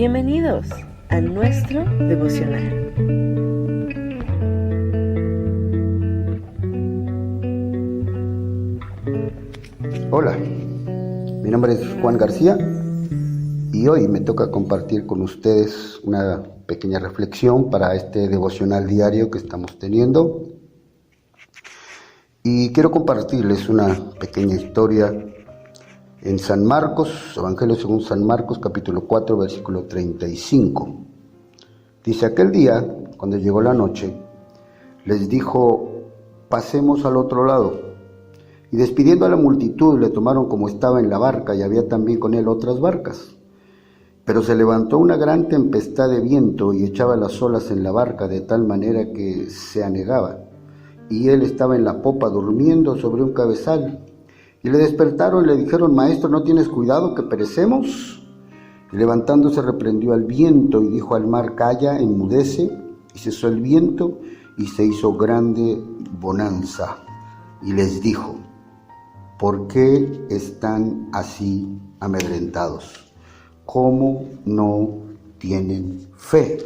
Bienvenidos a nuestro devocional. Hola, mi nombre es Juan García y hoy me toca compartir con ustedes una pequeña reflexión para este devocional diario que estamos teniendo. Y quiero compartirles una pequeña historia en San Marcos, Evangelio según San Marcos, capítulo 4, versículo 35. Dice: aquel día, cuando llegó la noche, les dijo: pasemos al otro lado. Y despidiendo a la multitud, le tomaron como estaba en la barca, y había también con él otras barcas. Pero se levantó una gran tempestad de viento y echaba las olas en la barca de tal manera que se anegaba. Y él estaba en la popa durmiendo sobre un cabezal. Y le despertaron y le dijeron: Maestro, ¿no tienes cuidado que perecemos? Y levantándose reprendió al viento y dijo al mar: calla, enmudece. Y cesó el viento y se hizo grande bonanza. Y les dijo: ¿por qué están así amedrentados? ¿Cómo no tienen fe?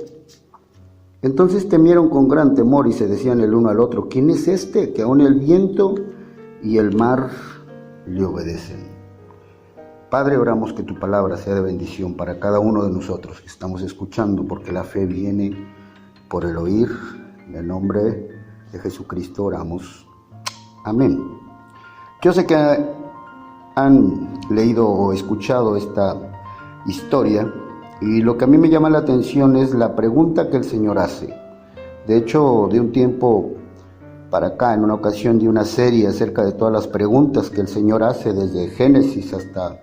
Entonces temieron con gran temor y se decían el uno al otro: ¿quién es este que aun el viento y el mar le obedecen? Padre, oramos que tu palabra sea de bendición para cada uno de nosotros que estamos escuchando, porque la fe viene por el oír. En el nombre de Jesucristo oramos. Amén. Yo sé que han leído o escuchado esta historia, y lo que a mí me llama la atención es la pregunta que el Señor hace. De hecho, de un tiempo para acá, en una ocasión di una serie acerca de todas las preguntas que el Señor hace desde Génesis hasta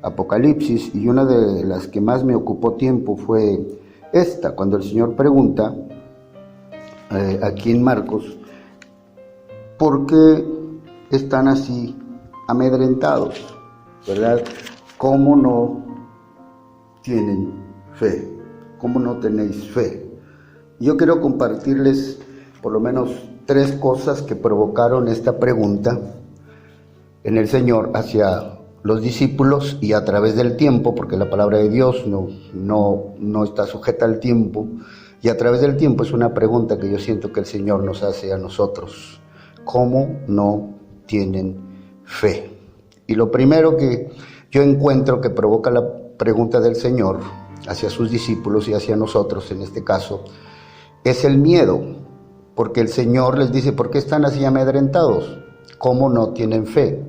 Apocalipsis, y una de las que más me ocupó tiempo fue esta, cuando el Señor pregunta aquí en Marcos: ¿por qué están así amedrentados? ¿Verdad? ¿Cómo no tienen fe? ¿Cómo no tenéis fe? Yo quiero compartirles por lo menos 3 cosas que provocaron esta pregunta en el Señor hacia los discípulos y a través del tiempo, porque la palabra de Dios no está sujeta al tiempo, y a través del tiempo es una pregunta que yo siento que el Señor nos hace a nosotros: ¿cómo no tienen fe? Y lo primero que yo encuentro que provoca la pregunta del Señor hacia sus discípulos y hacia nosotros en este caso es el miedo, porque el Señor les dice: ¿por qué están así amedrentados? ¿Cómo no tienen fe?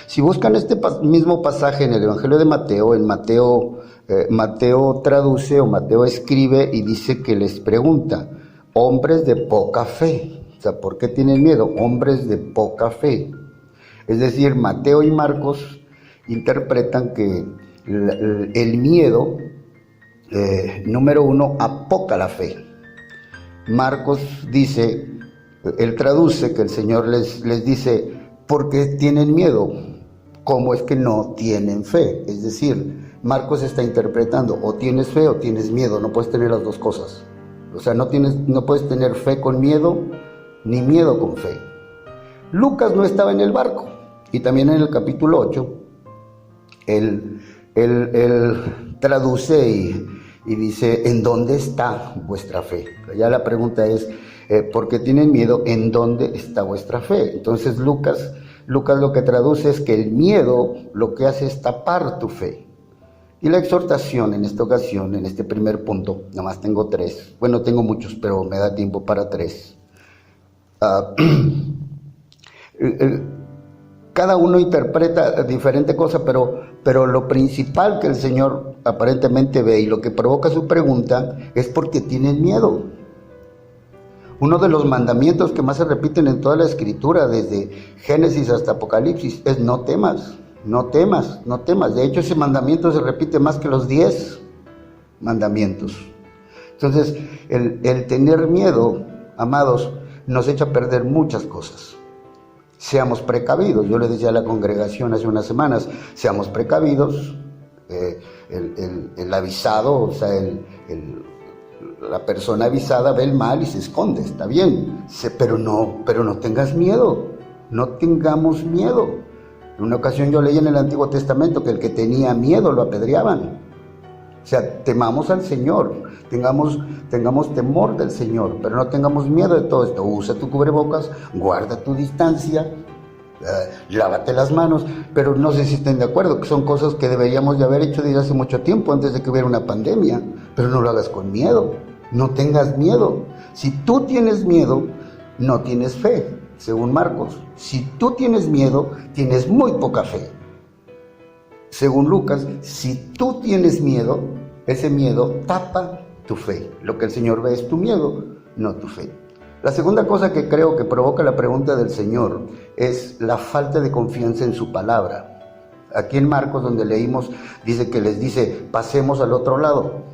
Si buscan este mismo pasaje en el Evangelio de Mateo, Mateo traduce o Mateo escribe y dice que les pregunta: hombres de poca fe. O sea, ¿por qué tienen miedo? Hombres de poca fe. Es decir, Mateo y Marcos interpretan que el miedo, número 1, apoca la fe. Marcos dice, él traduce que el Señor les dice: ¿por qué tienen miedo? ¿Cómo es que no tienen fe? Es decir, Marcos está interpretando: o tienes fe o tienes miedo, no puedes tener las dos cosas. O sea, no puedes tener fe con miedo, ni miedo con fe. Lucas no estaba en el barco, y también en el capítulo 8, él traduce y dice: ¿en dónde está vuestra fe? Ya la pregunta es: ¿por qué tienen miedo? ¿En dónde está vuestra fe? Entonces Lucas lo que traduce es que el miedo lo que hace es tapar tu fe. Y la exhortación en esta ocasión, en este primer punto, nada más tengo 3. Bueno, tengo muchos, pero me da tiempo para 3. Cada uno interpreta diferente cosa, pero lo principal que el Señor aparentemente ve y lo que provoca su pregunta es porque tienen miedo. Uno de los mandamientos que más se repiten en toda la Escritura, desde Génesis hasta Apocalipsis, es: no temas, no temas, no temas. De hecho, ese mandamiento se repite más que los 10 mandamientos. Entonces, el tener miedo, amados, nos echa a perder muchas cosas. Seamos precavidos. Yo le decía a la congregación hace unas semanas: seamos precavidos. El avisado, o sea, la persona avisada ve el mal y se esconde, está bien, pero no tengas miedo, no tengamos miedo. En una ocasión yo leí en el Antiguo Testamento que el que tenía miedo lo apedreaban. sea, temamos al Señor, tengamos temor del Señor, pero no tengamos miedo de todo esto. Usa tu cubrebocas, guarda tu distancia, lávate las manos, pero no sé si estén de acuerdo, que son cosas que deberíamos de haber hecho desde hace mucho tiempo, antes de que hubiera una pandemia, pero no lo hagas con miedo, no tengas miedo. Si tú tienes miedo, no tienes fe, según Marcos. Si tú tienes miedo, tienes muy poca fe. Según Lucas, si tú tienes miedo, ese miedo tapa tu fe. Lo que el Señor ve es tu miedo, no tu fe. La segunda cosa que creo que provoca la pregunta del Señor es la falta de confianza en su palabra. Aquí en Marcos, donde leímos, dice que les dice, pasemos al otro lado.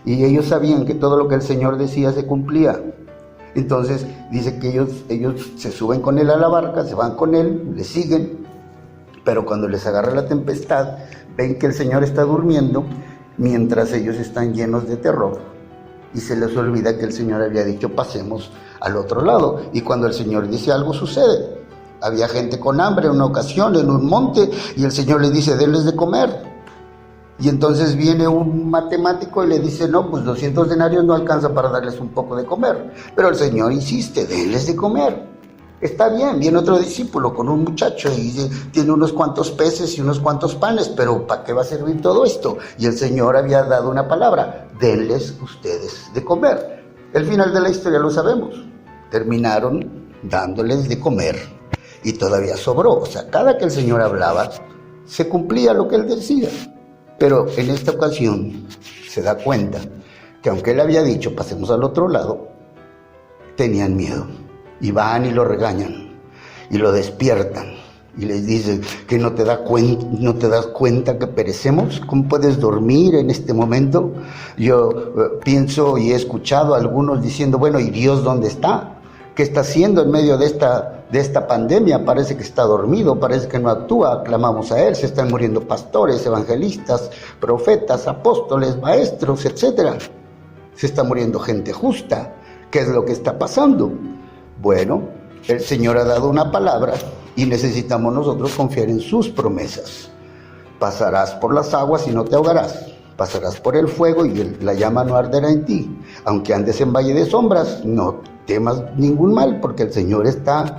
Y ellos sabían que todo lo que el Señor decía se cumplía. Entonces dice que ellos se suben con él a la barca, se van con él, le siguen, pero cuando les agarra la tempestad, ven que el Señor está durmiendo mientras ellos están llenos de terror. Y se les olvida que el Señor había dicho, pasemos al otro lado. Y cuando el Señor dice algo, sucede. Había gente con hambre en una ocasión, en un monte, y el Señor les dice, denles de comer. Y entonces viene un matemático y le dice, no, pues 200 denarios no alcanza para darles un poco de comer. Pero el Señor insiste, denles de comer. Está bien, viene otro discípulo con un muchacho y tiene unos cuantos peces y unos cuantos panes, pero ¿para qué va a servir todo esto? Y el Señor había dado una palabra, denles ustedes de comer. El final de la historia lo sabemos, terminaron dándoles de comer y todavía sobró. O sea, cada que el Señor hablaba, se cumplía lo que Él decía. Pero en esta ocasión se da cuenta que aunque Él había dicho, pasemos al otro lado, tenían miedo. Y van y lo regañan, y lo despiertan, y les dicen que no te das cuenta que perecemos. ¿Cómo puedes dormir en este momento? Yo pienso y he escuchado a algunos diciendo, bueno, ¿y Dios dónde está? ¿Qué está haciendo en medio de esta pandemia? Parece que está dormido, parece que no actúa. Clamamos a Él, se están muriendo pastores, evangelistas, profetas, apóstoles, maestros, etc. Se está muriendo gente justa. ¿Qué es lo que está pasando? Bueno, el Señor ha dado una palabra y necesitamos nosotros confiar en sus promesas. Pasarás por las aguas y no te ahogarás. Pasarás por el fuego y la llama no arderá en ti. Aunque andes en valle de sombras, no temas ningún mal, porque el Señor está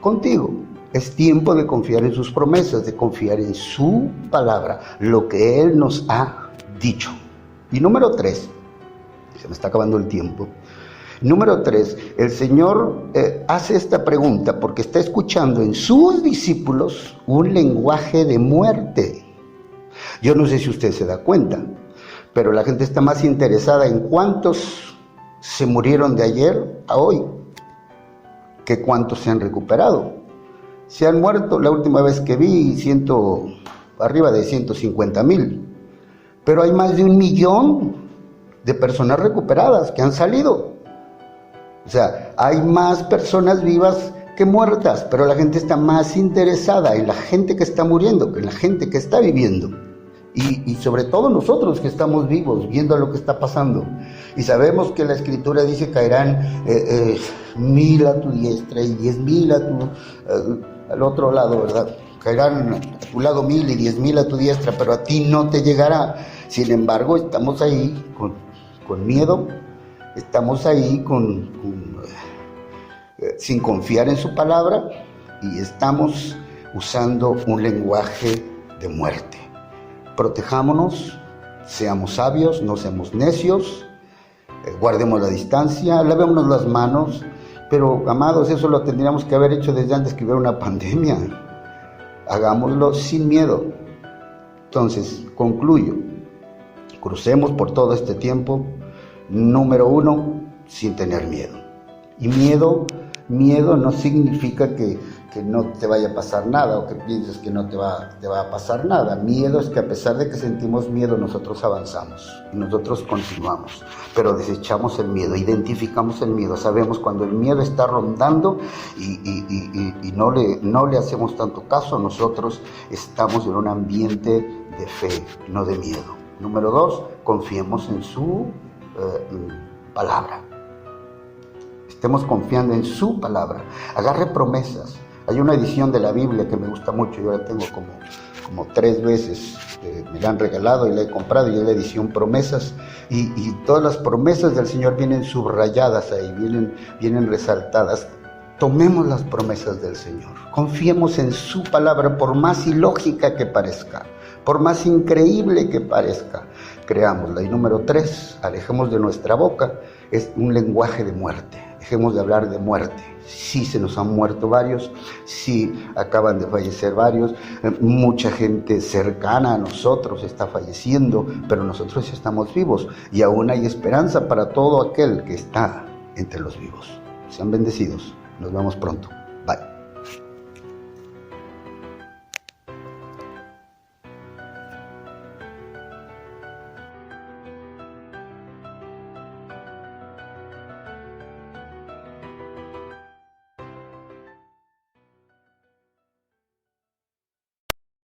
contigo. Es tiempo de confiar en sus promesas, de confiar en su palabra, lo que Él nos ha dicho. Y número 3, se me está acabando el tiempo. Número 3, el Señor hace esta pregunta porque está escuchando en sus discípulos un lenguaje de muerte. Yo no sé si usted se da cuenta, pero la gente está más interesada en cuántos se murieron de ayer a hoy que cuántos se han recuperado. Se han muerto, la última vez que vi, arriba de 150,000, pero hay más de 1 millón de personas recuperadas que han salido. O sea, hay más personas vivas que muertas, pero la gente está más interesada en la gente que está muriendo que en la gente que está viviendo. Y sobre todo nosotros que estamos vivos, viendo lo que está pasando. Y sabemos que la Escritura dice caerán 1,000 a tu diestra y 10,000 al otro lado, ¿verdad? Caerán a tu lado 1,000 y 10,000 a tu diestra, pero a ti no te llegará. Sin embargo, estamos ahí con miedo. Estamos ahí sin confiar en su palabra y estamos usando un lenguaje de muerte. Protejámonos, seamos sabios, no seamos necios, guardemos la distancia, lavémonos las manos, pero amados, eso lo tendríamos que haber hecho desde antes que hubiera una pandemia. Hagámoslo sin miedo. Entonces, concluyo, crucemos por todo este tiempo. Número 1, sin tener miedo. Y miedo no significa que no te vaya a pasar nada o que pienses que no te va a pasar nada. Miedo es que a pesar de que sentimos miedo, nosotros avanzamos y nosotros continuamos. Pero desechamos el miedo, identificamos el miedo, sabemos cuando el miedo está rondando y no le hacemos tanto caso. Nosotros estamos en un ambiente de fe, no de miedo. Número 2, confiemos en su palabra. Estemos confiando en su palabra. Agarre promesas. Hay una edición de la Biblia que me gusta mucho, yo la tengo como 3 veces me la han regalado y la he comprado, y es la edición Promesas, y todas las promesas del Señor vienen subrayadas ahí, vienen resaltadas. Tomemos las promesas del Señor, confiemos en su palabra, por más ilógica que parezca, por más increíble que parezca, creámosla. Y número 3, alejemos de nuestra boca es un lenguaje de muerte, dejemos de hablar de muerte. Sí, se nos han muerto varios, sí, acaban de fallecer varios, mucha gente cercana a nosotros está falleciendo, pero nosotros estamos vivos y aún hay esperanza para todo aquel que está entre los vivos. Sean bendecidos, nos vemos pronto.